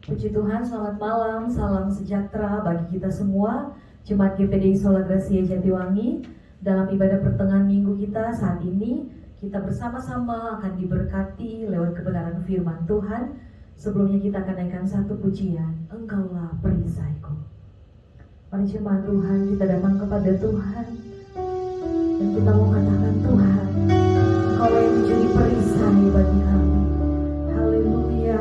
Puji Tuhan, selamat malam, salam sejahtera bagi kita semua, Jemaat GPDI Sola Gracia Jatiwangi. Dalam ibadah pertengahan minggu kita saat ini, kita bersama-sama akan diberkati lewat kebenaran firman Tuhan. Sebelumnya kita akan naikkan satu pujian, Engkaulah perisaiku. Mari jemaat Tuhan, kita datang kepada Tuhan dan kita mau katakan, Tuhan, Engkaulah yang menjadi perisai bagi kami. Haleluya.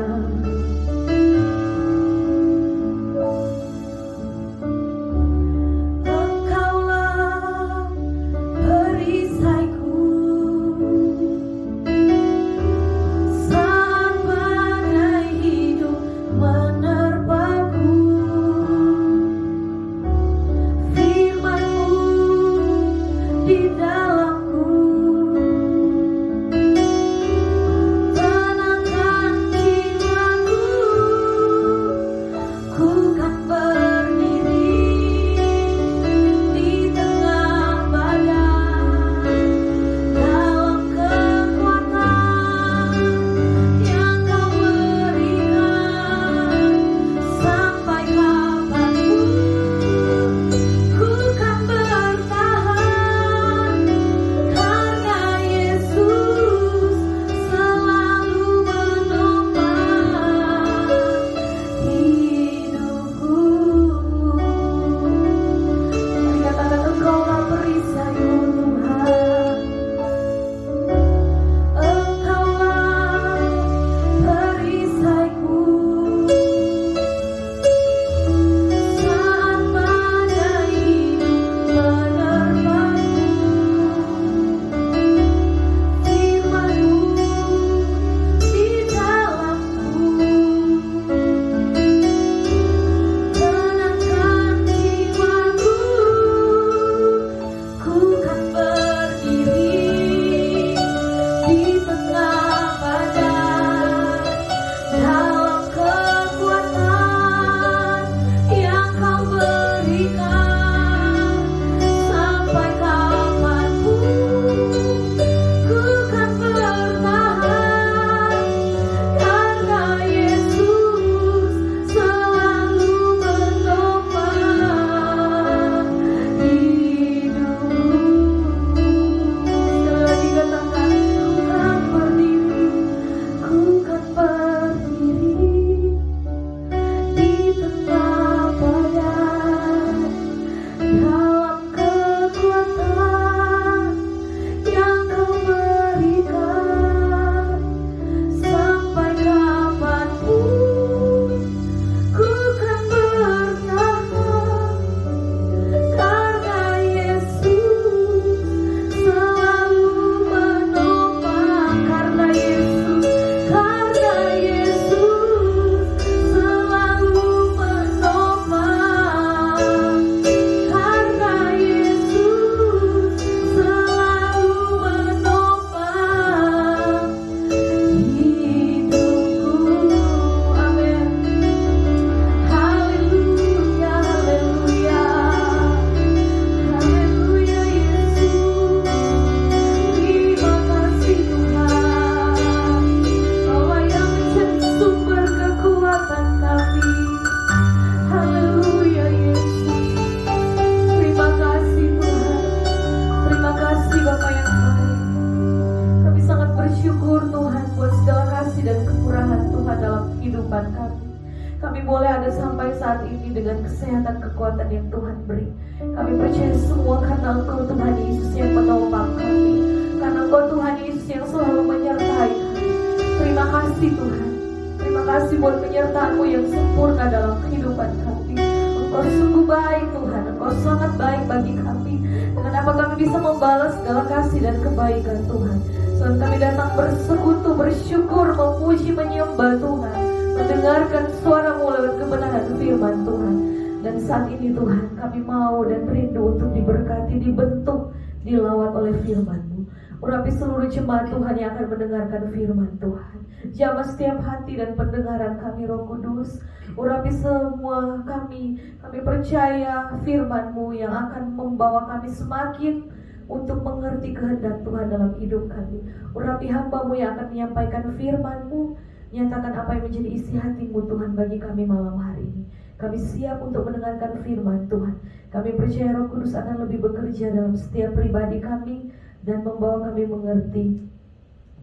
Saat ini Tuhan, kami mau dan rindu untuk diberkati, dibentuk, dilawat oleh firman-Mu. Urapi seluruh jemaat Tuhan yang akan mendengarkan firman Tuhan. Jamah setiap hati dan pendengaran kami, Roh Kudus. Urapi semua kami percaya firman-Mu yang akan membawa kami semakin untuk mengerti kehendak Tuhan dalam hidup kami. Urapi hamba-Mu yang akan menyampaikan firman-Mu, Nyatakan apa yang menjadi isi hati-Mu Tuhan bagi kami malam hari ini. Kami siap untuk mendengarkan firman Tuhan. Kami percaya Roh Kudus akan lebih bekerja dalam setiap pribadi kami dan membawa kami mengerti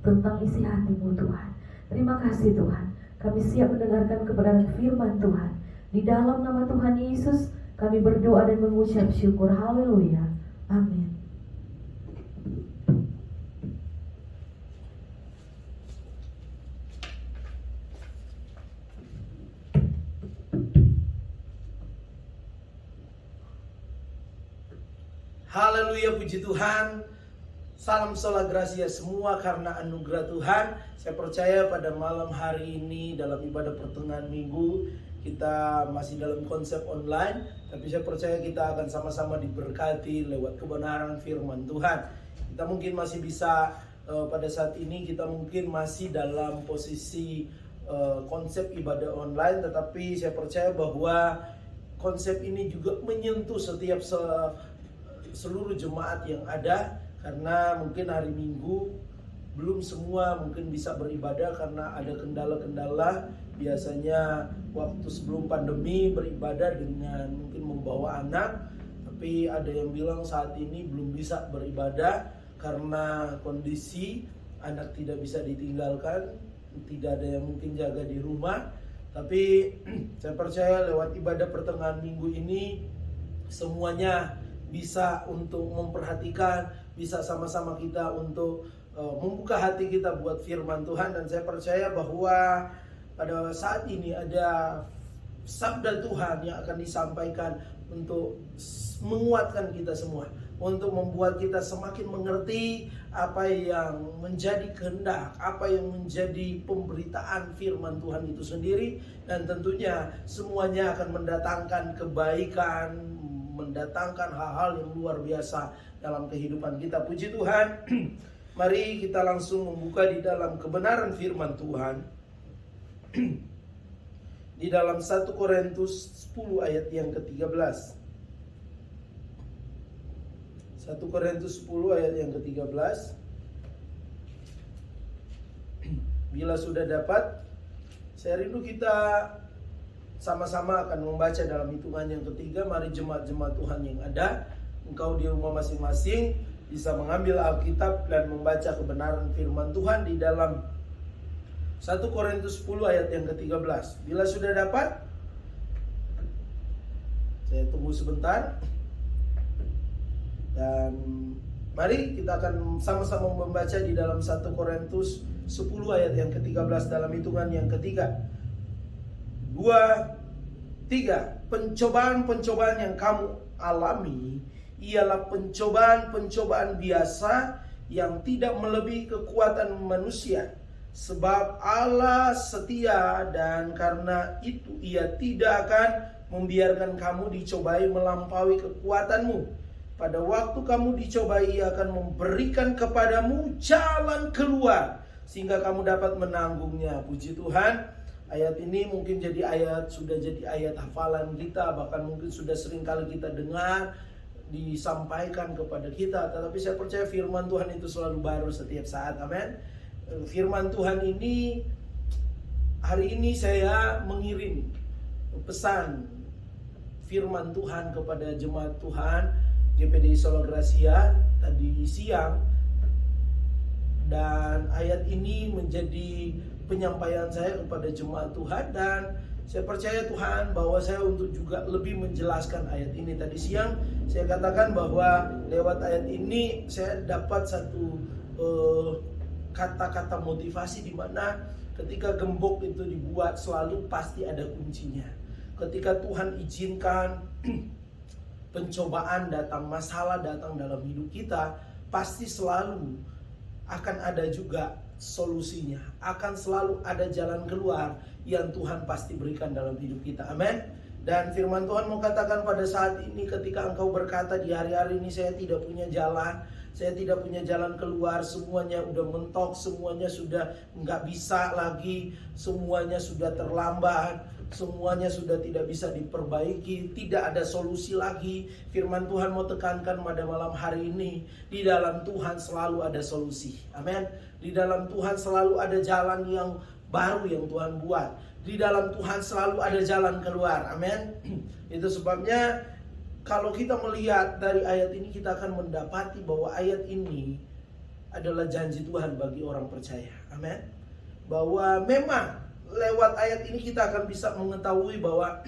tentang isi hati-Mu Tuhan. Terima kasih Tuhan. Kami siap mendengarkan kebenaran firman Tuhan. Di dalam nama Tuhan Yesus kami berdoa dan mengucap syukur. Haleluya. Amin. Haleluya, puji Tuhan. Salam sola gracia semua karena anugerah Tuhan. Saya percaya pada malam hari ini dalam ibadah pertengahan minggu kita masih dalam konsep online, tapi saya percaya kita akan sama-sama diberkati lewat kebenaran firman Tuhan. Kita mungkin masih bisa pada saat ini kita mungkin masih dalam posisi konsep ibadah online, tetapi saya percaya bahwa konsep ini juga menyentuh setiap seluruh jemaat yang ada, karena mungkin hari Minggu belum semua mungkin bisa beribadah karena ada kendala-kendala. Biasanya waktu sebelum pandemi beribadah dengan mungkin membawa anak, tapi ada yang bilang saat ini belum bisa beribadah karena kondisi anak tidak bisa ditinggalkan, tidak ada yang mungkin jaga di rumah. Tapi saya percaya lewat ibadah pertengahan minggu ini semuanya bisa untuk memperhatikan, bisa sama-sama kita untuk membuka hati kita buat firman Tuhan. Dan saya percaya bahwa pada saat ini ada sabda Tuhan yang akan disampaikan untuk menguatkan kita semua, untuk membuat kita semakin mengerti apa yang menjadi kehendak, apa yang menjadi pemberitaan firman Tuhan itu sendiri. Dan tentunya semuanya akan mendatangkan kebaikan, mendatangkan hal-hal yang luar biasa dalam kehidupan kita. Puji Tuhan. Mari kita langsung membuka di dalam kebenaran firman Tuhan. Di dalam 1 Korintus 10 ayat yang ke-13. 1 Korintus 10 ayat yang ke-13. Bila sudah dapat, saya rindu kita sama-sama akan membaca dalam hitungan yang ketiga. Mari jemaat-jemaat Tuhan yang ada, engkau di rumah masing-masing bisa mengambil Alkitab dan membaca kebenaran firman Tuhan di dalam 1 Korintus 10 ayat yang ke-13. Bila sudah dapat, saya tunggu sebentar. Dan mari kita akan sama-sama membaca di dalam 1 Korintus 10 ayat yang ke-13 dalam hitungan yang ketiga. 2, 3. Pencobaan-pencobaan yang kamu alami ialah pencobaan-pencobaan biasa yang tidak melebihi kekuatan manusia. Sebab Allah setia dan karena itu Ia tidak akan membiarkan kamu dicobai melampaui kekuatanmu. Pada waktu kamu dicobai, Ia akan memberikan kepadamu jalan keluar sehingga kamu dapat menanggungnya. Puji Tuhan. Ayat ini mungkin sudah jadi ayat hafalan kita, bahkan mungkin sudah sering kali kita dengar disampaikan kepada kita. Tetapi saya percaya firman Tuhan itu selalu baru setiap saat. Amin. Firman Tuhan ini, hari ini saya mengirim pesan firman Tuhan kepada jemaat Tuhan GPDI Sola Gracia tadi siang. Dan ayat ini menjadi penyampaian saya kepada jemaat Tuhan, dan saya percaya Tuhan bahwa saya untuk juga lebih menjelaskan ayat ini. Tadi siang saya katakan bahwa lewat ayat ini saya dapat satu kata-kata motivasi di mana ketika gembok itu dibuat selalu pasti ada kuncinya. Ketika Tuhan izinkan pencobaan datang, masalah datang dalam hidup kita, pasti selalu akan ada juga solusinya, akan selalu ada jalan keluar yang Tuhan pasti berikan dalam hidup kita. Amin. Dan firman Tuhan mau katakan pada saat ini, ketika engkau berkata di hari-hari ini saya tidak punya jalan, saya tidak punya jalan keluar, semuanya udah mentok, semuanya sudah nggak bisa lagi, semuanya sudah terlambat, semuanya sudah tidak bisa diperbaiki, tidak ada solusi lagi. Firman Tuhan mau tekankan pada malam hari ini, di dalam Tuhan selalu ada solusi. Amin. Di dalam Tuhan selalu ada jalan yang baru yang Tuhan buat. Di dalam Tuhan selalu ada jalan keluar. Amin. Itu sebabnya kalau kita melihat dari ayat ini, kita akan mendapati bahwa ayat ini adalah janji Tuhan bagi orang percaya. Amin. Bahwa memang lewat ayat ini kita akan bisa mengetahui bahwa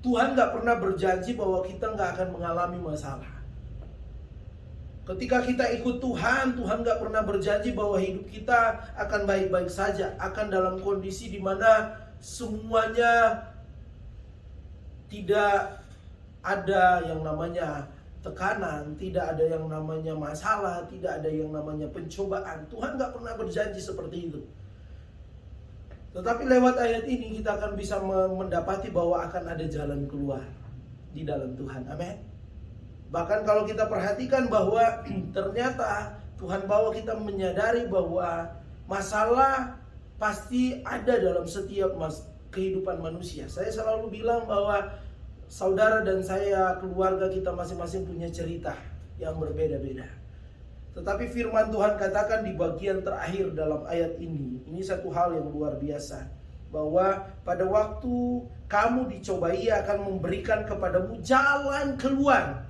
Tuhan gak pernah berjanji bahwa kita gak akan mengalami masalah. Ketika kita ikut Tuhan, Tuhan gak pernah berjanji bahwa hidup kita akan baik-baik saja, akan dalam kondisi di mana semuanya tidak ada yang namanya tekanan, tidak ada yang namanya masalah, tidak ada yang namanya pencobaan. Tuhan gak pernah berjanji seperti itu. Tetapi lewat ayat ini kita akan bisa mendapati bahwa akan ada jalan keluar di dalam Tuhan. Amin. Bahkan kalau kita perhatikan bahwa ternyata Tuhan bawa kita menyadari bahwa masalah pasti ada dalam setiap kehidupan manusia. Saya selalu bilang bahwa saudara dan saya, keluarga kita masing-masing punya cerita yang berbeda-beda. Tetapi firman Tuhan katakan di bagian terakhir dalam ayat ini satu hal yang luar biasa. Bahwa pada waktu kamu dicobai, Ia akan memberikan kepadamu jalan keluar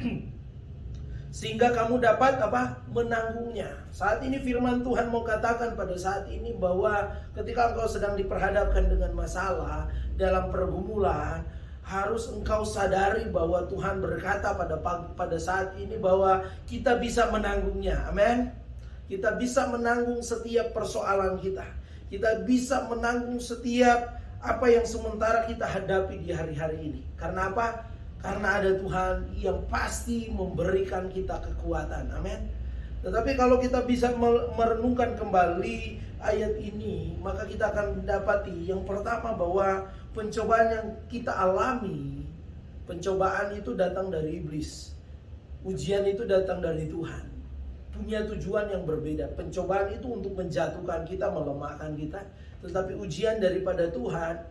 sehingga kamu dapat menanggungnya. Saat ini firman Tuhan mau katakan pada saat ini bahwa ketika engkau sedang diperhadapkan dengan masalah dalam pergumulan, harus engkau sadari bahwa Tuhan berkata pada saat ini bahwa kita bisa menanggungnya. Amin. Kita bisa menanggung setiap persoalan kita. Kita bisa menanggung setiap apa yang sementara kita hadapi di hari-hari ini. Karena apa? Karena ada Tuhan yang pasti memberikan kita kekuatan. Amin. Tetapi kalau kita bisa merenungkan kembali ayat ini, maka kita akan mendapati yang pertama bahwa pencobaan yang kita alami, pencobaan itu datang dari iblis. Ujian itu datang dari Tuhan. Punya tujuan yang berbeda. Pencobaan itu untuk menjatuhkan kita, melemahkan kita. Tetapi ujian daripada Tuhan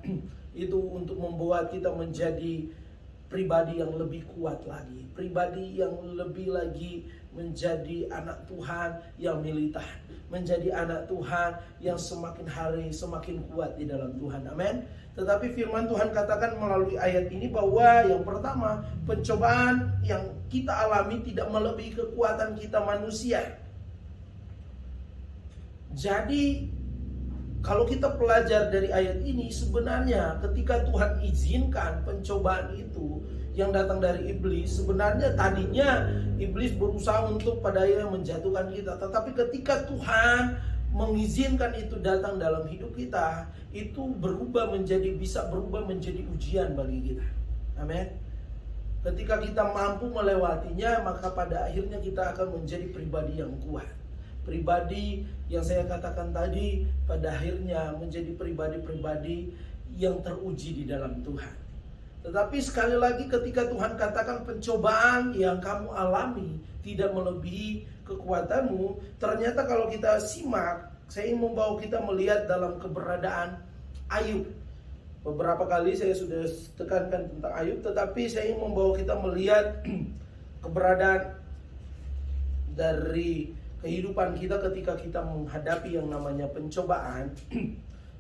itu untuk membuat kita menjadi pribadi yang lebih kuat lagi, pribadi yang lebih lagi menjadi anak Tuhan yang militan, menjadi anak Tuhan yang semakin hari semakin kuat di dalam Tuhan. Amin. Tetapi firman Tuhan katakan melalui ayat ini bahwa yang pertama, pencobaan yang kita alami tidak melebihi kekuatan kita manusia. Jadi kalau kita belajar dari ayat ini, sebenarnya ketika Tuhan izinkan pencobaan itu yang datang dari iblis, sebenarnya tadinya iblis berusaha untuk pada akhirnya menjatuhkan kita. Tetapi ketika Tuhan mengizinkan itu datang dalam hidup kita, itu bisa berubah menjadi ujian bagi kita. Amin. Ketika kita mampu melewatinya, maka pada akhirnya kita akan menjadi pribadi yang kuat. Pribadi yang saya katakan tadi, pada akhirnya menjadi pribadi-pribadi yang teruji di dalam Tuhan. Tetapi sekali lagi ketika Tuhan katakan pencobaan yang kamu alami tidak melebihi kekuatanmu, ternyata kalau kita simak, saya ingin membawa kita melihat dalam keberadaan Ayub. Beberapa kali saya sudah tekankan tentang Ayub, tetapi saya ingin membawa kita melihat keberadaan dari kehidupan kita ketika kita menghadapi yang namanya pencobaan.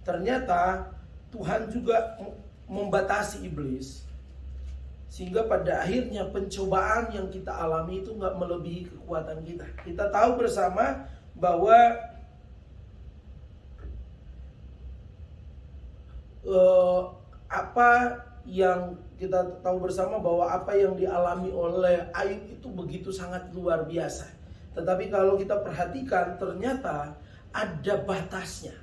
Ternyata Tuhan juga membatasi iblis, sehingga pada akhirnya pencobaan yang kita alami itu nggak melebihi kekuatan kita. Kita tahu bersama bahwa apa yang kita tahu bersama bahwa apa yang dialami oleh Ayub itu begitu sangat luar biasa. Tetapi kalau kita perhatikan, ternyata ada batasnya.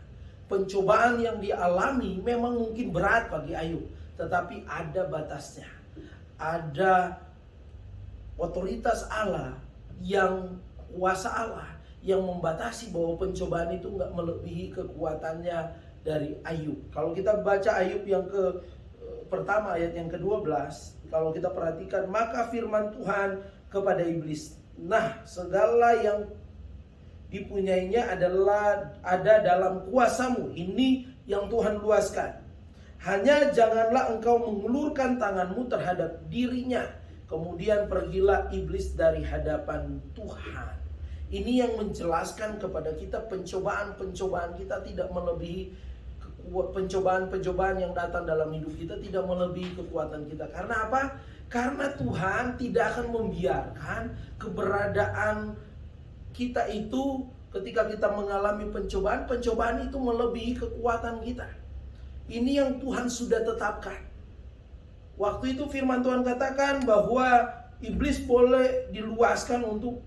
Pencobaan yang dialami memang mungkin berat bagi Ayub, tetapi ada batasnya. Ada otoritas Allah, yang kuasa Allah yang membatasi bahwa pencobaan itu nggak melebihi kekuatannya dari Ayub. Kalau kita baca Ayub yang pertama ayat yang ke-12, kalau kita perhatikan, maka firman Tuhan kepada iblis, nah segala yang dipunyainya ada dalam kuasamu, ini yang Tuhan luaskan. Hanya janganlah engkau mengulurkan tanganmu terhadap dirinya. Kemudian pergilah iblis dari hadapan Tuhan. Ini yang menjelaskan kepada kita pencobaan-pencobaan kita tidak melebihi pencobaan-pencobaan yang datang dalam hidup kita tidak melebihi kekuatan kita. Karena apa? Karena Tuhan tidak akan membiarkan keberadaan kita itu ketika kita mengalami pencobaan, pencobaan itu melebihi kekuatan kita. Ini yang Tuhan sudah tetapkan. Waktu itu firman Tuhan katakan bahwa iblis boleh diluaskan untuk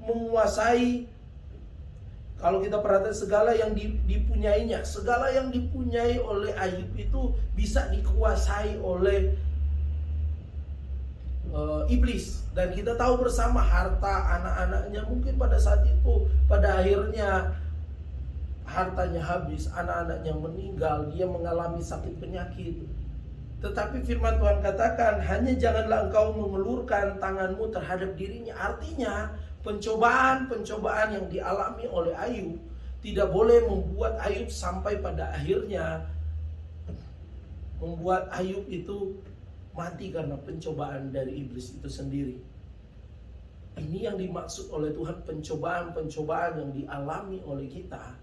menguasai. Kalau kita perhatikan segala yang dipunyainya, segala yang dipunyai oleh Ayub itu bisa dikuasai oleh iblis. Dan kita tahu bersama harta anak-anaknya mungkin pada saat itu, pada akhirnya hartanya habis, anak-anaknya meninggal, dia mengalami sakit penyakit. Tetapi firman Tuhan katakan, hanya janganlah engkau mengelurkan tanganmu terhadap dirinya. Artinya pencobaan-pencobaan yang dialami oleh Ayub tidak boleh membuat Ayub sampai pada akhirnya membuat Ayub itu mati karena pencobaan dari iblis itu sendiri. Ini yang dimaksud oleh Tuhan, pencobaan-pencobaan yang dialami oleh kita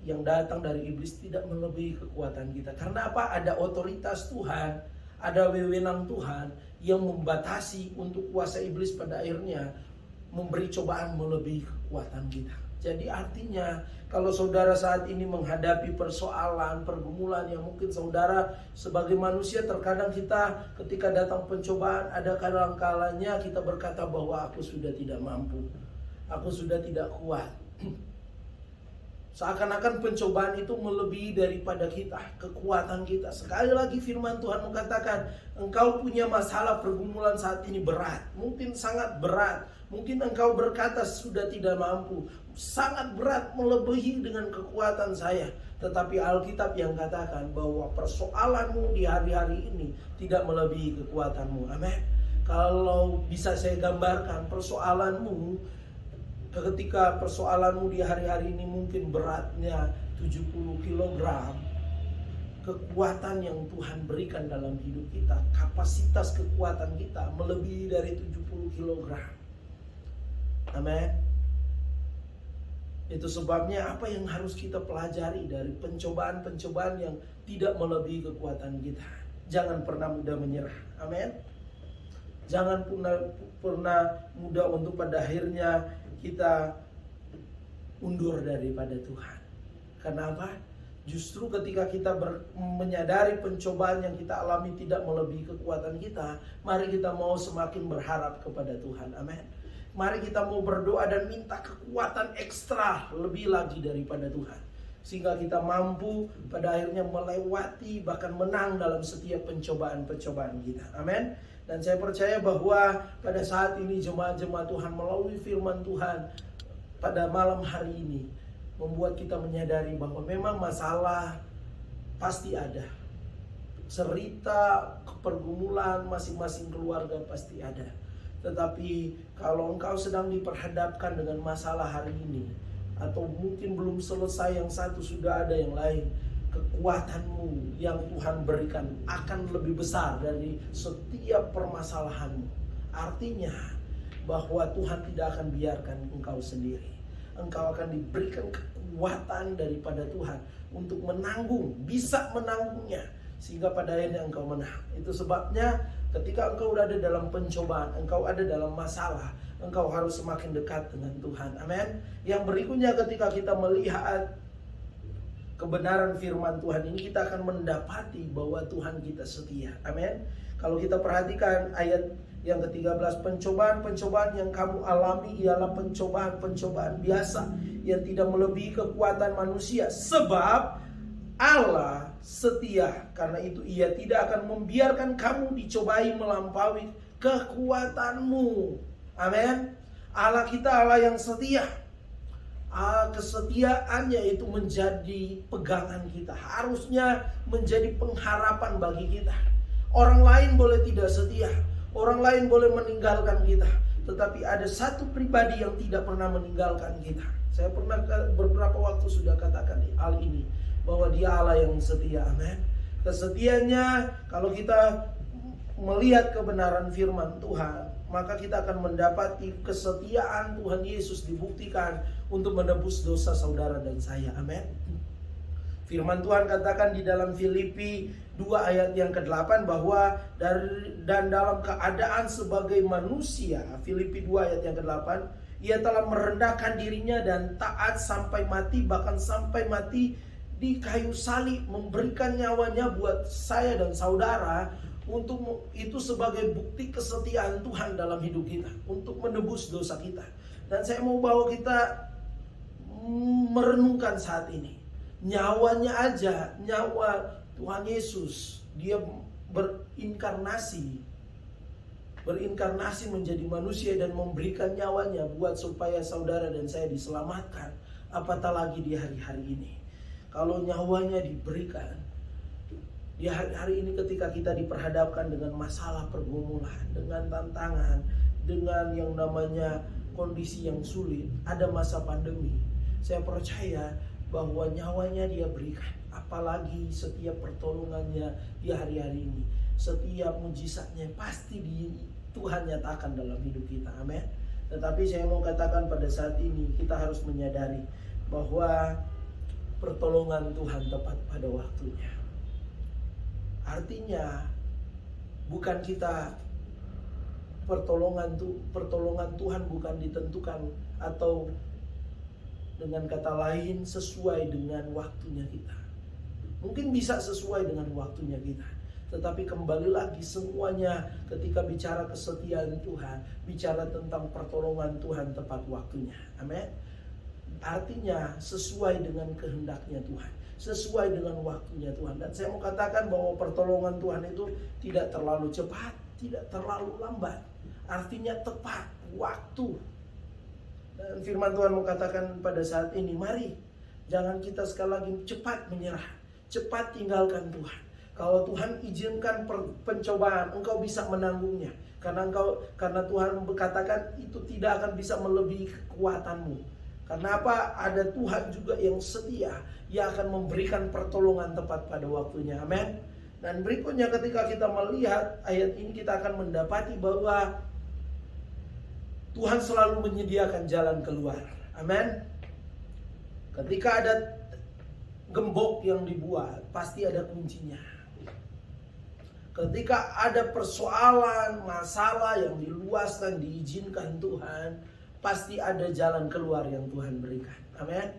yang datang dari iblis tidak melebihi kekuatan kita. Karena apa? Ada otoritas Tuhan, ada wewenang Tuhan yang membatasi untuk kuasa iblis pada akhirnya memberi cobaan melebihi kekuatan kita. Jadi artinya kalau saudara saat ini menghadapi persoalan, pergumulan yang mungkin saudara sebagai manusia terkadang kita ketika datang pencobaan ada kadang-kalanya kita berkata bahwa aku sudah tidak mampu, aku sudah tidak kuat. Seakan-akan pencobaan itu melebihi daripada kita, kekuatan kita. Sekali lagi firman Tuhan mengatakan, engkau punya masalah pergumulan saat ini berat, mungkin sangat berat. Mungkin engkau berkata sudah tidak mampu, sangat berat melebihi dengan kekuatan saya. Tetapi Alkitab yang katakan bahwa persoalanmu di hari-hari ini tidak melebihi kekuatanmu. Amin. Kalau bisa saya gambarkan persoalanmu, ketika persoalanmu di hari-hari ini mungkin beratnya 70 kg, kekuatan yang Tuhan berikan dalam hidup kita, kapasitas kekuatan kita melebihi dari 70 kg. Amin. Itu sebabnya apa yang harus kita pelajari dari pencobaan-pencobaan yang tidak melebihi kekuatan kita. Jangan pernah mudah menyerah. Amin. Jangan pernah mudah untuk pada akhirnya kita undur daripada Tuhan. Kenapa? Justru ketika kita menyadari pencobaan yang kita alami tidak melebihi kekuatan kita, mari kita mau semakin berharap kepada Tuhan. Amin. Mari kita mau berdoa dan minta kekuatan ekstra lebih lagi daripada Tuhan, sehingga kita mampu pada akhirnya melewati bahkan menang dalam setiap pencobaan-pencobaan kita. Amin. Dan saya percaya bahwa pada saat ini jemaat-jemaat Tuhan melalui firman Tuhan pada malam hari ini membuat kita menyadari bahwa memang masalah pasti ada. Cerita pergumulan masing-masing keluarga pasti ada. Tetapi kalau engkau sedang diperhadapkan dengan masalah hari ini, atau mungkin belum selesai yang satu, sudah ada yang lain, kekuatanmu yang Tuhan berikan akan lebih besar dari setiap permasalahanmu. Artinya bahwa Tuhan tidak akan biarkan engkau sendiri. Engkau akan diberikan kekuatan daripada Tuhan untuk menanggung, bisa menanggungnya, sehingga pada akhirnya engkau menang. Itu sebabnya ketika engkau ada dalam pencobaan, engkau ada dalam masalah, engkau harus semakin dekat dengan Tuhan. Amin. Yang berikutnya ketika kita melihat kebenaran firman Tuhan ini, kita akan mendapati bahwa Tuhan kita setia. Amin. Kalau kita perhatikan ayat yang ke-13, pencobaan-pencobaan yang kamu alami ialah pencobaan-pencobaan biasa yang tidak melebihi kekuatan manusia, sebab Allah setia, karena itu Ia tidak akan membiarkan kamu dicobai melampaui kekuatanmu. Amin. Allah kita Allah yang setia. Kesetiaannya itu menjadi pegangan kita, harusnya menjadi pengharapan bagi kita. Orang lain boleh tidak setia, orang lain boleh meninggalkan kita, tetapi ada satu pribadi yang tidak pernah meninggalkan kita. Saya pernah beberapa waktu sudah katakan hal ini, bahwa Dia Allah yang setia. Amin. Kesetiaannya, kalau kita melihat kebenaran firman Tuhan, maka kita akan mendapati kesetiaan Tuhan Yesus dibuktikan untuk menebus dosa saudara dan saya. Amin. Firman Tuhan katakan di dalam Filipi 2 ayat yang ke-8 bahwa dan dalam keadaan sebagai manusia, Filipi 2 ayat yang ke-8, ia telah merendahkan dirinya dan taat sampai mati, bahkan sampai mati di kayu salib, memberikan nyawanya buat saya dan saudara, untuk itu sebagai bukti kesetiaan Tuhan dalam hidup kita, untuk menebus dosa kita. Dan saya mau bawa kita merenungkan saat ini, nyawanya aja, nyawa Tuhan Yesus, dia berinkarnasi menjadi manusia dan memberikan nyawanya buat supaya saudara dan saya diselamatkan. Apatah lagi di hari-hari ini, kalau nyawanya diberikan di hari-hari ini, ketika kita diperhadapkan dengan masalah pergumulan, dengan tantangan, dengan yang namanya kondisi yang sulit, ada masa pandemi, saya percaya bahwa nyawanya dia berikan. Apalagi setiap pertolongannya di hari-hari ini, setiap mujizatnya pasti Tuhan nyatakan dalam hidup kita. Amin. Tetapi saya mau katakan pada saat ini, kita harus menyadari bahwa pertolongan Tuhan tepat pada waktunya. Artinya bukan kita, pertolongan Tuhan bukan ditentukan, atau dengan kata lain sesuai dengan waktunya kita. Mungkin bisa sesuai dengan waktunya kita, tetapi kembali lagi semuanya ketika bicara kesetiaan Tuhan, bicara tentang pertolongan Tuhan tepat waktunya. Amin. Artinya sesuai dengan kehendaknya Tuhan, sesuai dengan waktunya Tuhan. Dan saya mau katakan bahwa pertolongan Tuhan itu tidak terlalu cepat, tidak terlalu lambat. Artinya tepat waktu. Dan firman Tuhan mau katakan pada saat ini, mari jangan kita sekali lagi cepat menyerah, cepat tinggalkan Tuhan. Kalau Tuhan izinkan pencobaan, engkau bisa menanggungnya. Karena Tuhan berkatakan itu tidak akan bisa melebihi kekuatanmu. Karena apa? Ada Tuhan juga yang setia, yang akan memberikan pertolongan tepat pada waktunya. Amin. Dan berikutnya ketika kita melihat ayat ini, kita akan mendapati bahwa Tuhan selalu menyediakan jalan keluar. Amin. Ketika ada gembok yang dibuat, pasti ada kuncinya. Ketika ada persoalan, masalah yang diluaskan, diizinkan Tuhan, pasti ada jalan keluar yang Tuhan berikan. Amin.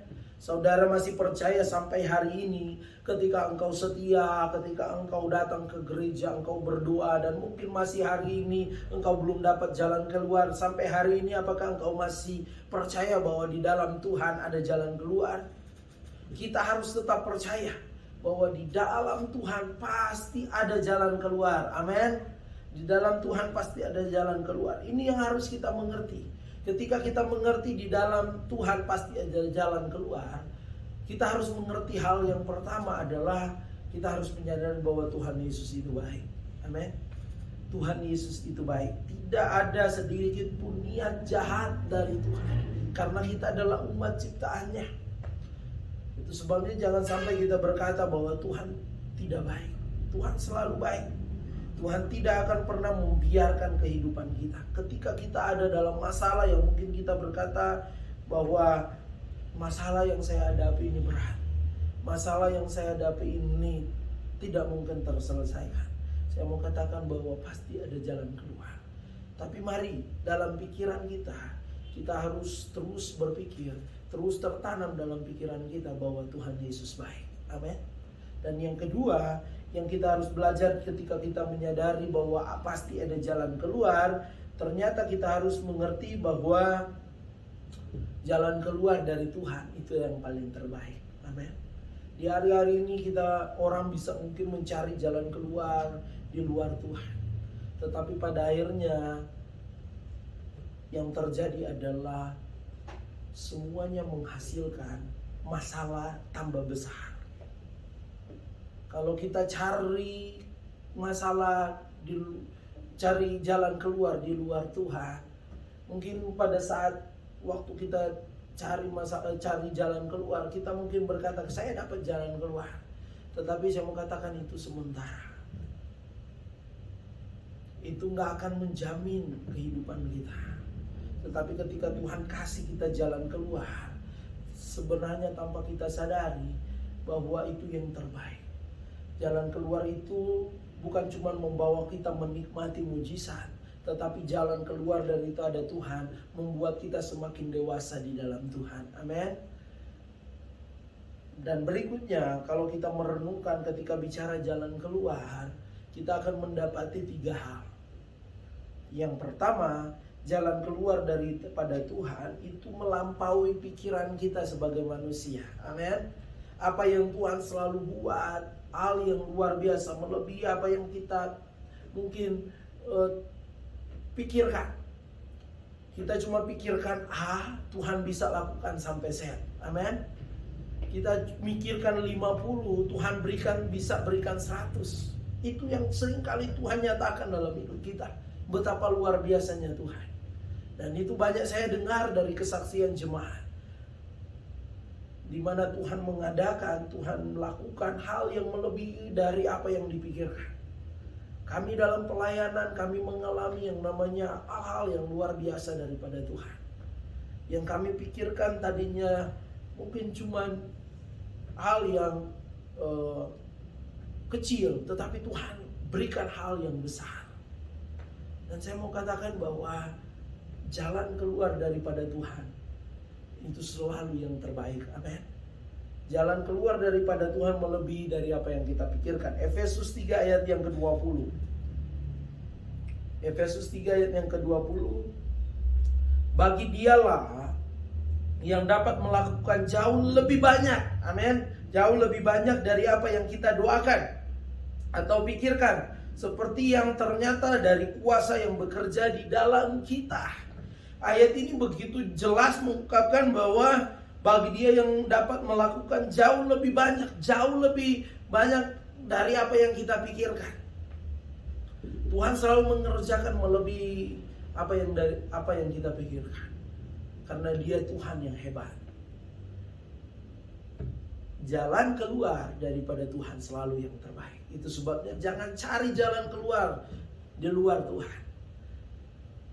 Saudara masih percaya sampai hari ini, ketika engkau setia, ketika engkau datang ke gereja, engkau berdoa, dan mungkin masih hari ini engkau belum dapat jalan keluar. Sampai hari ini apakah engkau masih percaya bahwa di dalam Tuhan ada jalan keluar? Kita harus tetap percaya bahwa di dalam Tuhan pasti ada jalan keluar. Amin. Di dalam Tuhan pasti ada jalan keluar. Ini yang harus kita mengerti. Ketika kita mengerti di dalam Tuhan pasti ada jalan keluar, kita harus mengerti hal yang pertama adalah kita harus menyadari bahwa Tuhan Yesus itu baik. Amin. Tuhan Yesus itu baik. Tidak ada sedikit pun niat jahat dari Tuhan, karena kita adalah umat ciptaannya. Itu sebabnya jangan sampai kita berkata bahwa Tuhan tidak baik. Tuhan selalu baik. Tuhan tidak akan pernah membiarkan kehidupan kita. Ketika kita ada dalam masalah yang mungkin kita berkata bahwa masalah yang saya hadapi ini berat, masalah yang saya hadapi ini tidak mungkin terselesaikan, saya mau katakan bahwa pasti ada jalan keluar. Tapi mari dalam pikiran kita harus terus berpikir, terus tertanam dalam pikiran kita bahwa Tuhan Yesus baik. Amin. Dan yang kedua, yang kita harus belajar ketika kita menyadari bahwa pasti ada jalan keluar, ternyata kita harus mengerti bahwa jalan keluar dari Tuhan itu yang paling terbaik. Amin. Di hari-hari ini orang bisa mungkin mencari jalan keluar di luar Tuhan, tetapi pada akhirnya yang terjadi adalah semuanya menghasilkan masalah tambah besar. Kalau kita cari masalah, cari jalan keluar di luar Tuhan, mungkin pada saat waktu kita cari jalan keluar, kita mungkin berkata, saya dapat jalan keluar. Tetapi saya mau katakan itu sementara. Itu gak akan menjamin kehidupan kita. Tetapi ketika Tuhan kasih kita jalan keluar, sebenarnya tanpa kita sadari, bahwa itu yang terbaik. Jalan keluar itu bukan cuma membawa kita menikmati mujizat, tetapi jalan keluar dari itu ada Tuhan, membuat kita semakin dewasa di dalam Tuhan. Amin. Dan berikutnya, kalau kita merenungkan ketika bicara jalan keluar, kita akan mendapati 3 hal. Yang pertama, jalan keluar daripada Tuhan itu melampaui pikiran kita sebagai manusia. Amin. Apa yang Tuhan selalu buat, hal yang luar biasa, melebihi apa yang kita mungkin pikirkan. Kita cuma pikirkan, Tuhan bisa lakukan sampai sehat. Amin. Kita mikirkan 50, Tuhan bisa berikan 100. Itu yang seringkali Tuhan nyatakan dalam hidup kita. Betapa luar biasanya Tuhan. Dan itu banyak saya dengar dari kesaksian jemaat, di mana Tuhan mengadakan, Tuhan melakukan hal yang melebihi dari apa yang dipikirkan. Kami dalam pelayanan, kami mengalami yang namanya hal-hal yang luar biasa daripada Tuhan. Yang kami pikirkan tadinya mungkin cuma hal yang kecil, tetapi Tuhan berikan hal yang besar. Dan saya mau katakan bahwa jalan keluar daripada Tuhan itu selalu yang terbaik. Amin. Jalan keluar daripada Tuhan melebihi dari apa yang kita pikirkan. Efesus 3 ayat yang ke-20. Efesus 3 ayat yang ke-20. Bagi dialah yang dapat melakukan jauh lebih banyak. Amin. Jauh lebih banyak dari apa yang kita doakan atau pikirkan. Seperti yang ternyata dari kuasa yang bekerja di dalam kita. Ayat ini begitu jelas mengungkapkan bahwa bagi dia yang dapat melakukan jauh lebih banyak dari apa yang kita pikirkan. Tuhan selalu mengerjakan melebihi apa yang kita pikirkan. Karena dia Tuhan yang hebat. Jalan keluar daripada Tuhan selalu yang terbaik. Itu sebabnya jangan cari jalan keluar di luar Tuhan.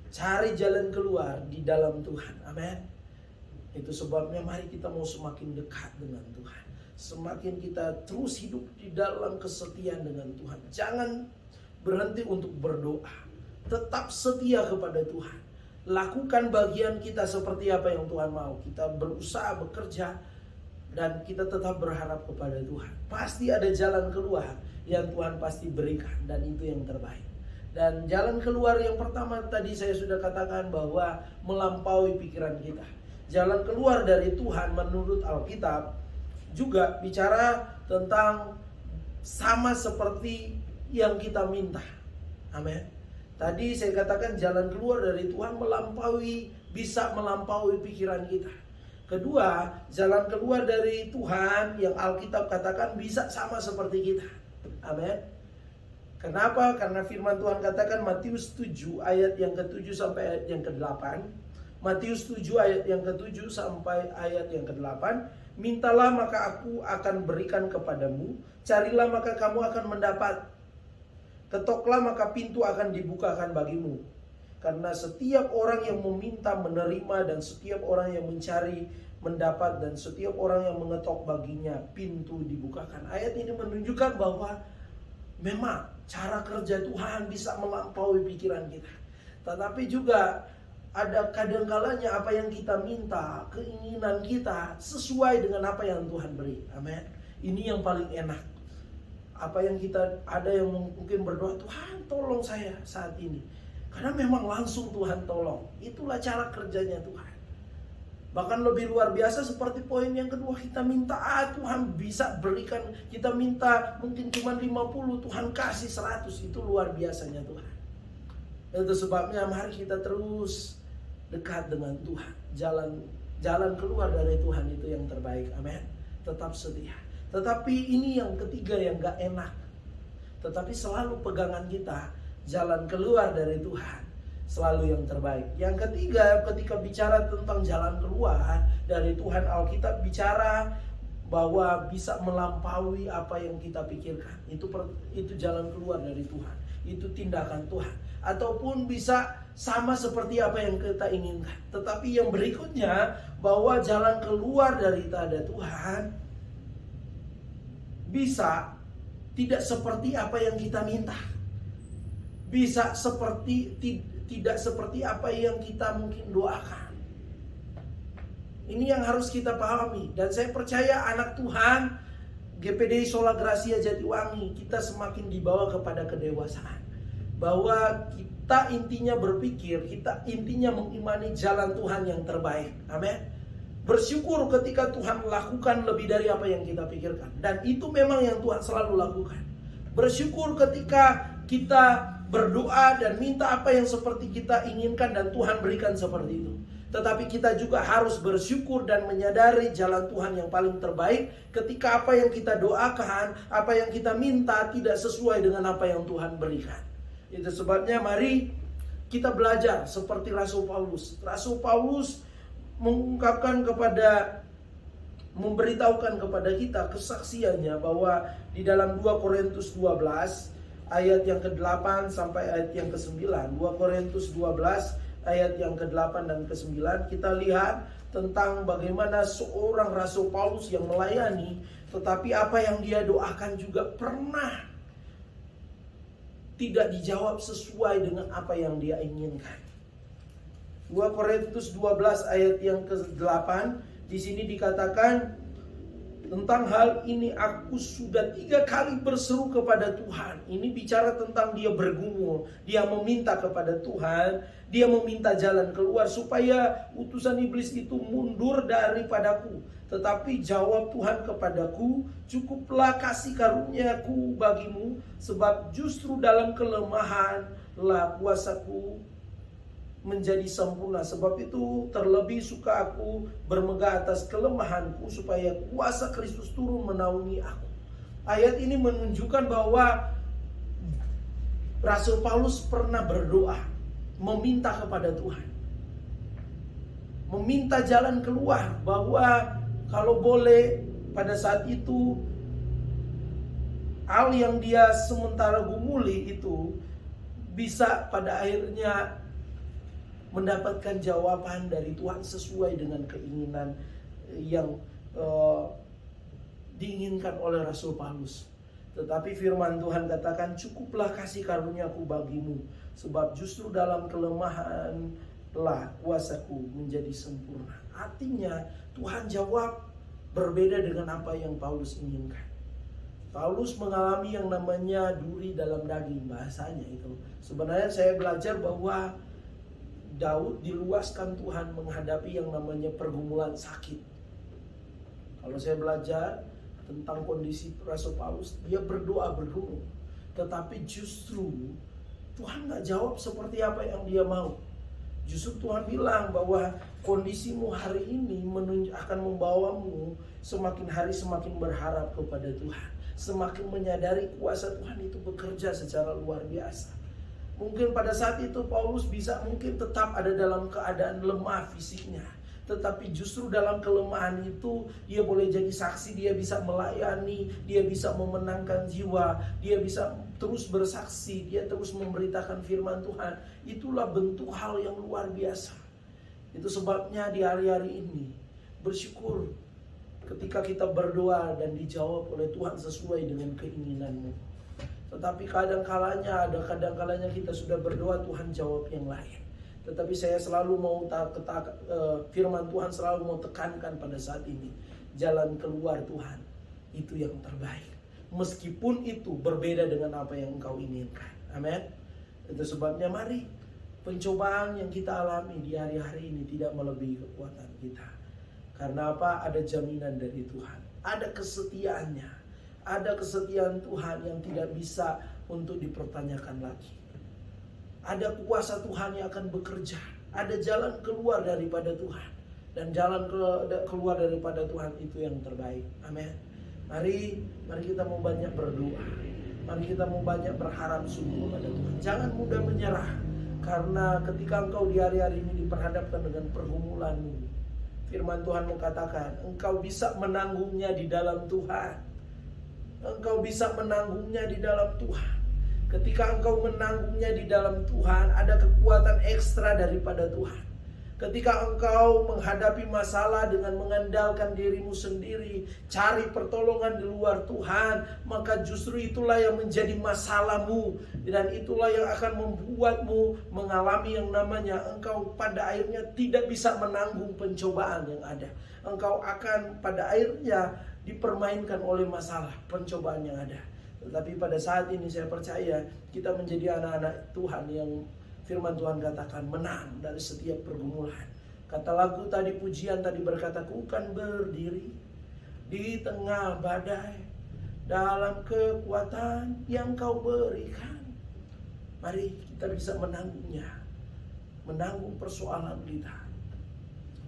Cari jalan keluar di dalam Tuhan. Amin. Itu sebabnya mari kita mau semakin dekat dengan Tuhan. Semakin kita terus hidup di dalam kesetiaan dengan Tuhan. Jangan berhenti untuk berdoa. Tetap setia kepada Tuhan. Lakukan bagian kita seperti apa yang Tuhan mau. Kita berusaha bekerja dan kita tetap berharap kepada Tuhan. Pasti ada jalan keluar yang Tuhan pasti berikan, dan itu yang terbaik. Dan jalan keluar yang pertama tadi saya sudah katakan bahwa melampaui pikiran kita. Jalan keluar dari Tuhan menurut Alkitab juga bicara tentang sama seperti yang kita minta. Amin. Tadi saya katakan jalan keluar dari Tuhan bisa melampaui pikiran kita. Kedua, jalan keluar dari Tuhan yang Alkitab katakan bisa sama seperti kita. Amin. Kenapa? Karena firman Tuhan katakan Matius 7 ayat yang ke-7 sampai ayat yang ke-8. Matius 7 ayat yang ke-7 sampai ayat yang ke-8. Mintalah maka aku akan berikan kepadamu. Carilah maka kamu akan mendapat. Ketoklah maka pintu akan dibukakan bagimu. Karena setiap orang yang meminta menerima, dan setiap orang yang mencari mendapat, dan setiap orang yang mengetok baginya pintu dibukakan. Ayat ini menunjukkan bahwa memang cara kerja Tuhan bisa melampaui pikiran kita. Tetapi juga ada kadang-kalanya apa yang kita minta, keinginan kita sesuai dengan apa yang Tuhan beri. Amin. Ini yang paling enak. Apa yang ada yang mungkin berdoa, Tuhan tolong saya saat ini. Karena memang langsung Tuhan tolong. Itulah cara kerjanya Tuhan. Bahkan lebih luar biasa seperti poin yang kedua, kita minta Tuhan bisa berikan. Kita minta mungkin cuma 50, Tuhan kasih 100. Itu luar biasanya Tuhan. Itu sebabnya mari kita terus dekat dengan Tuhan. Jalan keluar dari Tuhan itu yang terbaik. Amin. Tetap setia. Tetapi ini yang ketiga yang gak enak. Tetapi selalu pegangan kita, jalan keluar dari Tuhan selalu yang terbaik. Yang ketiga, ketika bicara tentang jalan keluar dari Tuhan, Alkitab bicara bahwa bisa melampaui apa yang kita pikirkan. Itu jalan keluar dari Tuhan. Itu tindakan Tuhan. Ataupun bisa sama seperti apa yang kita inginkan. Tetapi yang berikutnya, bahwa jalan keluar dari tada Tuhan bisa tidak seperti apa yang kita minta. Bisa tidak seperti apa yang kita mungkin doakan. Ini yang harus kita pahami. Dan saya percaya anak Tuhan GPD Sola Gracia Jatiwangi, kita semakin dibawa kepada kedewasaan. Bahwa kita intinya berpikir, kita intinya mengimani jalan Tuhan yang terbaik. Amin. Bersyukur ketika Tuhan melakukan lebih dari apa yang kita pikirkan. Dan itu memang yang Tuhan selalu lakukan. Bersyukur ketika kita berdoa dan minta apa yang seperti kita inginkan dan Tuhan berikan seperti itu. Tetapi kita juga harus bersyukur dan menyadari jalan Tuhan yang paling terbaik ketika apa yang kita doakan, apa yang kita minta tidak sesuai dengan apa yang Tuhan berikan. Itu sebabnya mari kita belajar seperti Rasul Paulus. Rasul Paulus memberitahukan kepada kita kesaksiannya bahwa di dalam 2 Korintus 12 ayat yang ke-8 sampai ayat yang ke-9, 2 Korintus 12 ayat yang ke-8 dan ke-9, kita lihat tentang bagaimana seorang Rasul Paulus yang melayani, tetapi apa yang dia doakan juga pernah tidak dijawab sesuai dengan apa yang dia inginkan. 2 Korintus 12 ayat yang ke-8, di sini dikatakan tentang hal ini aku sudah 3 kali berseru kepada Tuhan. Ini bicara tentang dia bergumul, dia meminta kepada Tuhan, dia meminta jalan keluar supaya utusan iblis itu mundur daripadaku. Tetapi jawab Tuhan kepadaku, cukuplah kasih karuniaku bagimu, sebab justru dalam kelemahanlah kuasaku menjadi sempurna. Sebab itu terlebih suka aku bermegah atas kelemahanku, supaya kuasa Kristus turun menaungi aku. Ayat ini menunjukkan bahwa Rasul Paulus pernah berdoa, meminta kepada Tuhan, meminta jalan keluar, bahwa kalau boleh pada saat itu hal yang dia sementara gumuli itu bisa pada akhirnya mendapatkan jawaban dari Tuhan sesuai dengan keinginan yang diinginkan oleh Rasul Paulus. Tetapi firman Tuhan katakan, cukuplah kasih karuniaku bagimu, sebab justru dalam kelemahanlah kuasaku menjadi sempurna. Artinya Tuhan jawab berbeda dengan apa yang Paulus inginkan. Paulus mengalami yang namanya duri dalam daging, bahasanya itu. Sebenarnya saya belajar bahwa Daud diluaskan Tuhan menghadapi yang namanya pergumulan sakit. Kalau saya belajar tentang kondisi Rasul Paulus, dia berdoa bergumul, tetapi justru Tuhan gak jawab seperti apa yang dia mau. Justru Tuhan bilang bahwa kondisimu hari ini akan membawamu semakin hari semakin berharap kepada Tuhan, semakin menyadari kuasa Tuhan itu bekerja secara luar biasa. Mungkin pada saat itu Paulus bisa mungkin tetap ada dalam keadaan lemah fisiknya, tetapi justru dalam kelemahan itu dia boleh jadi saksi, dia bisa melayani, dia bisa memenangkan jiwa, dia bisa terus bersaksi, dia terus memberitakan firman Tuhan. Itulah bentuk hal yang luar biasa. Itu sebabnya di hari-hari ini bersyukur ketika kita berdoa dan dijawab oleh Tuhan sesuai dengan keinginanmu. Tetapi kadang-kalanya kita sudah berdoa, Tuhan jawab yang lain. Tetapi saya selalu mau firman Tuhan selalu mau tekankan pada saat ini, jalan keluar Tuhan itu yang terbaik, meskipun itu berbeda dengan apa yang engkau inginkan. Amin. Itu sebabnya mari pencobaan yang kita alami di hari-hari ini tidak melebihi kekuatan kita. Karena apa? Ada jaminan dari Tuhan, ada kesetiaannya. Ada kesetiaan Tuhan yang tidak bisa untuk dipertanyakan lagi. Ada kuasa Tuhan yang akan bekerja. Ada jalan keluar daripada Tuhan. Dan jalan keluar daripada Tuhan itu yang terbaik. Amin. Mari kita mau banyak berdoa. Mari kita mau banyak berharap sungguh kepada Tuhan. Jangan mudah menyerah. Karena ketika engkau di hari-hari ini diperhadapkan dengan pergumulanmu, firman Tuhan mengatakan, engkau bisa menanggungnya di dalam Tuhan. Engkau bisa menanggungnya di dalam Tuhan. Ketika engkau menanggungnya di dalam Tuhan, ada kekuatan ekstra daripada Tuhan. Ketika engkau menghadapi masalah dengan mengandalkan dirimu sendiri, cari pertolongan di luar Tuhan, maka justru itulah yang menjadi masalahmu. Dan itulah yang akan membuatmu mengalami yang namanya engkau pada akhirnya tidak bisa menanggung pencobaan yang ada. Engkau akan pada akhirnya dipermainkan oleh masalah pencobaan yang ada. Tetapi pada saat ini saya percaya kita menjadi anak-anak Tuhan yang firman Tuhan katakan menang dari setiap pergumulan. Kata lagu tadi, pujian tadi berkata, ku kan berdiri di tengah badai dalam kekuatan yang kau berikan. Mari kita bisa menanggungnya, menanggung persoalan kita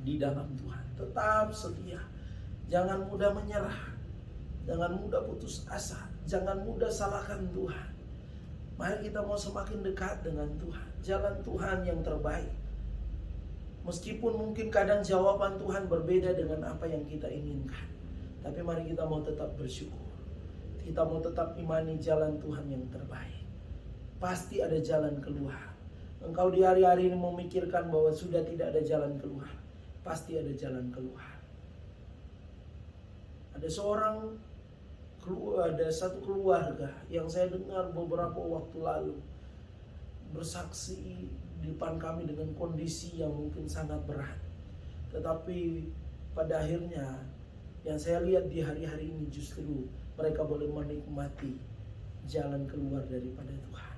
di dalam Tuhan. Tetap setia, jangan mudah menyerah, jangan mudah putus asa, jangan mudah salahkan Tuhan. Mari kita mau semakin dekat dengan Tuhan. Jalan Tuhan yang terbaik. Meskipun mungkin kadang jawaban Tuhan berbeda dengan apa yang kita inginkan, tapi mari kita mau tetap bersyukur. Kita mau tetap imani jalan Tuhan yang terbaik. Pasti ada jalan keluar. Engkau di hari-hari ini memikirkan bahwa sudah tidak ada jalan keluar. Pasti ada jalan keluar. Ada satu keluarga yang saya dengar beberapa waktu lalu bersaksi di depan kami dengan kondisi yang mungkin sangat berat. Tetapi pada akhirnya yang saya lihat di hari-hari ini justru mereka boleh menikmati jalan keluar daripada Tuhan.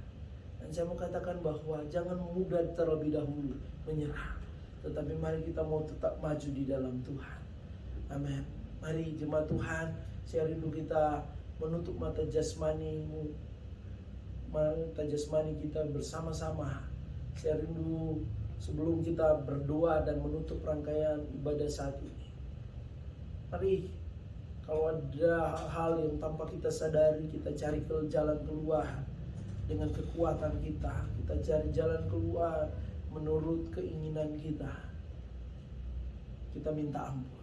Dan saya mau katakan bahwa jangan mudah terlebih dahulu menyerah, tetapi mari kita mau tetap maju di dalam Tuhan. Amin. Mari jemaat Tuhan, saya rindu kita menutup mata jasmani kita bersama-sama. Saya rindu sebelum kita berdoa dan menutup rangkaian ibadah saat ini. Mari, kalau ada hal yang tanpa kita sadari, kita cari ke jalan keluar dengan kekuatan kita. Kita cari jalan keluar menurut keinginan kita. Kita minta ampun.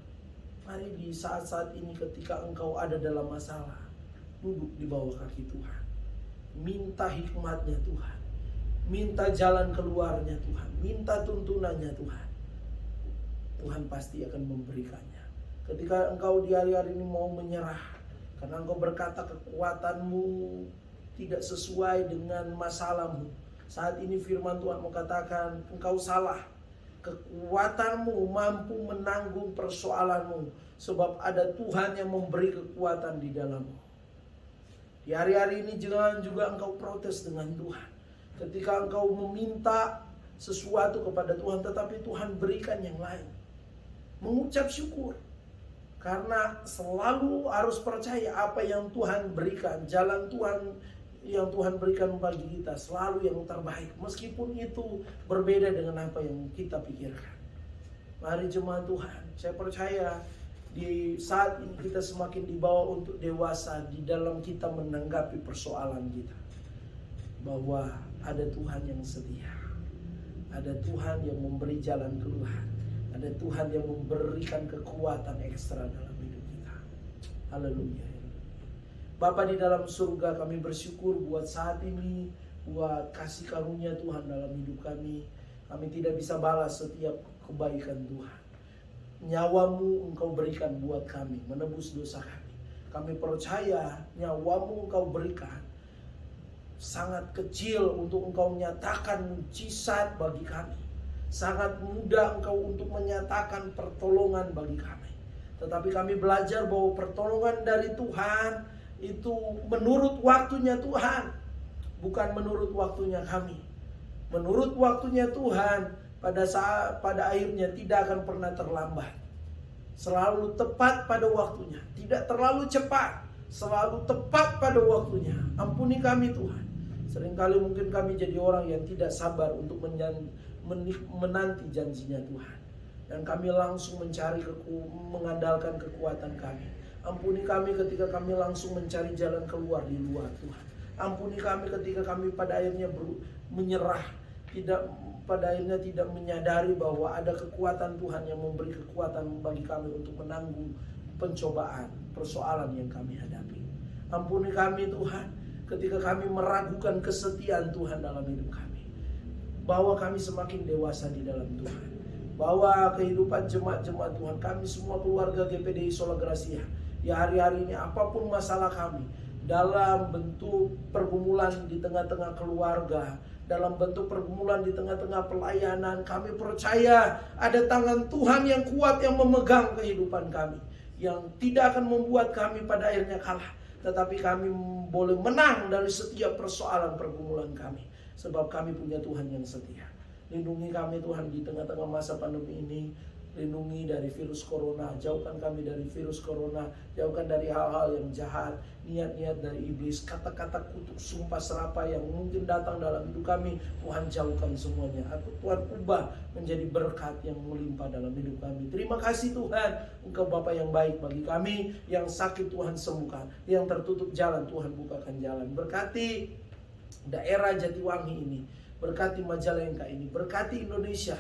Mari di saat-saat ini ketika engkau ada dalam masalah, duduk di bawah kaki Tuhan. Minta hikmatnya Tuhan. Minta jalan keluarnya Tuhan. Minta tuntunannya Tuhan. Tuhan pasti akan memberikannya. Ketika engkau di hari-hari ini mau menyerah, karena engkau berkata kekuatanmu tidak sesuai dengan masalahmu. Saat ini firman Tuhan mau katakan engkau salah. Kekuatanmu mampu menanggung persoalanmu, sebab ada Tuhan yang memberi kekuatan di dalammu. Di hari-hari ini jangan juga engkau protes dengan Tuhan. Ketika engkau meminta sesuatu kepada Tuhan, tetapi Tuhan berikan yang lain, mengucap syukur. Karena selalu harus percaya apa yang Tuhan berikan, jalan Tuhan yang Tuhan berikan bagi kita selalu yang terbaik, meskipun itu berbeda dengan apa yang kita pikirkan. Mari jemaat Tuhan, saya percaya di saat ini kita semakin dibawa untuk dewasa di dalam kita menanggapi persoalan kita, bahwa ada Tuhan yang setia, ada Tuhan yang memberi jalan keluar, ada Tuhan yang memberikan kekuatan ekstra dalam hidup kita. Haleluya. Bapa di dalam surga, kami bersyukur buat saat ini, buat kasih karunia Tuhan dalam hidup kami. Kami tidak bisa balas setiap kebaikan Tuhan. Nyawamu Engkau berikan buat kami, menebus dosa kami. Kami percaya nyawamu Engkau berikan sangat kecil untuk Engkau nyatakan mujizat bagi kami. Sangat mudah Engkau untuk menyatakan pertolongan bagi kami. Tetapi kami belajar bahwa pertolongan dari Tuhan itu menurut waktunya Tuhan, bukan menurut waktunya kami. Menurut waktunya Tuhan, pada akhirnya tidak akan pernah terlambat. Selalu tepat pada waktunya, tidak terlalu cepat, selalu tepat pada waktunya. Ampuni kami Tuhan. Seringkali mungkin kami jadi orang yang tidak sabar untuk menanti janjinya Tuhan, dan kami langsung mengandalkan kekuatan kami. Ampuni kami ketika kami langsung mencari jalan keluar di luar Tuhan. Ampuni kami ketika kami pada akhirnya menyerah, pada akhirnya tidak menyadari bahwa ada kekuatan Tuhan yang memberi kekuatan bagi kami untuk menanggung pencobaan, persoalan yang kami hadapi. Ampuni kami Tuhan ketika kami meragukan kesetiaan Tuhan dalam hidup kami, bahwa kami semakin dewasa di dalam Tuhan, Bawa kehidupan jemaat-jemaat Tuhan, kami semua keluarga GPDI Sola Gracia. Ya hari-hari ini apapun masalah kami, dalam bentuk pergumulan di tengah-tengah keluarga, dalam bentuk pergumulan di tengah-tengah pelayanan, kami percaya ada tangan Tuhan yang kuat yang memegang kehidupan kami, yang tidak akan membuat kami pada akhirnya kalah, tetapi kami boleh menang dari setiap persoalan pergumulan kami, sebab kami punya Tuhan yang setia. Lindungi kami Tuhan di tengah-tengah masa pandemi ini. Lindungi dari virus corona, jauhkan kami dari virus corona, jauhkan dari hal-hal yang jahat, niat-niat dari iblis, kata-kata kutuk, sumpah serapah yang mungkin datang dalam hidup kami. Tuhan jauhkan semuanya, atau Tuhan ubah menjadi berkat yang melimpah dalam hidup kami. Terima kasih Tuhan, Engkau Bapa yang baik bagi kami. Yang sakit Tuhan sembuhkan, yang tertutup jalan Tuhan bukakan jalan. Berkati daerah Jatiwangi ini, berkati Majalengka ini, berkati Indonesia,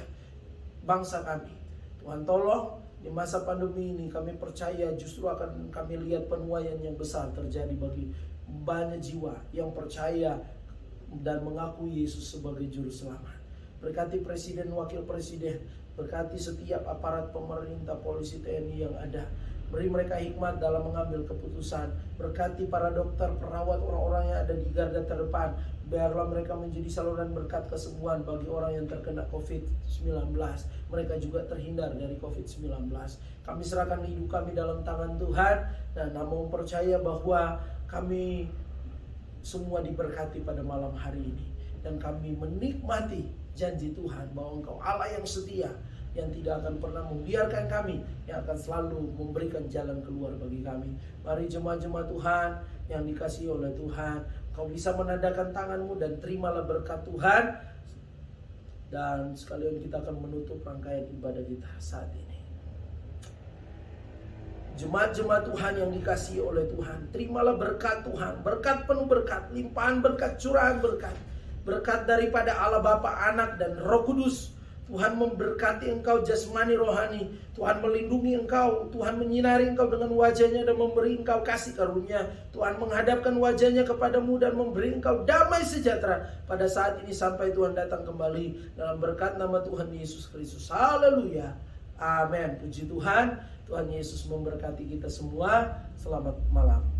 bangsa kami. Tuhan tolong di masa pandemi ini, kami percaya justru akan kami lihat penuaian yang besar terjadi bagi banyak jiwa yang percaya dan mengakui Yesus sebagai juru selamat. Berkati Presiden, Wakil Presiden, berkati setiap aparat pemerintah, polisi, TNI yang ada. Beri mereka hikmat dalam mengambil keputusan. Berkati para dokter, perawat, orang-orang yang ada di garda terdepan. Biarlah mereka menjadi saluran berkat kesembuhan bagi orang yang terkena COVID-19. Mereka juga terhindar dari COVID-19. Kami serahkan hidup kami dalam tangan Tuhan. Dan namun percaya bahwa kami semua diberkati pada malam hari ini. Dan kami menikmati janji Tuhan bahwa Engkau Allah yang setia, yang tidak akan pernah membiarkan kami, yang akan selalu memberikan jalan keluar bagi kami. Mari jemaat-jemaat Tuhan yang dikasihi oleh Tuhan, kau bisa menandakan tanganmu dan terimalah berkat Tuhan. Dan sekalian kita akan menutup rangkaian ibadah kita saat ini. Jemaat-jemaat Tuhan yang dikasihi oleh Tuhan, terimalah berkat Tuhan, berkat penuh berkat, limpahan berkat, curahan berkat. Berkat daripada Allah Bapa, Anak, dan Roh Kudus. Tuhan memberkati engkau jasmani rohani. Tuhan melindungi engkau. Tuhan menyinari engkau dengan wajahnya dan memberi engkau kasih karunia. Tuhan menghadapkan wajahnya kepadamu dan memberi engkau damai sejahtera pada saat ini sampai Tuhan datang kembali. Dalam berkat nama Tuhan Yesus Kristus. Haleluya. Amin. Puji Tuhan. Tuhan Yesus memberkati kita semua. Selamat malam.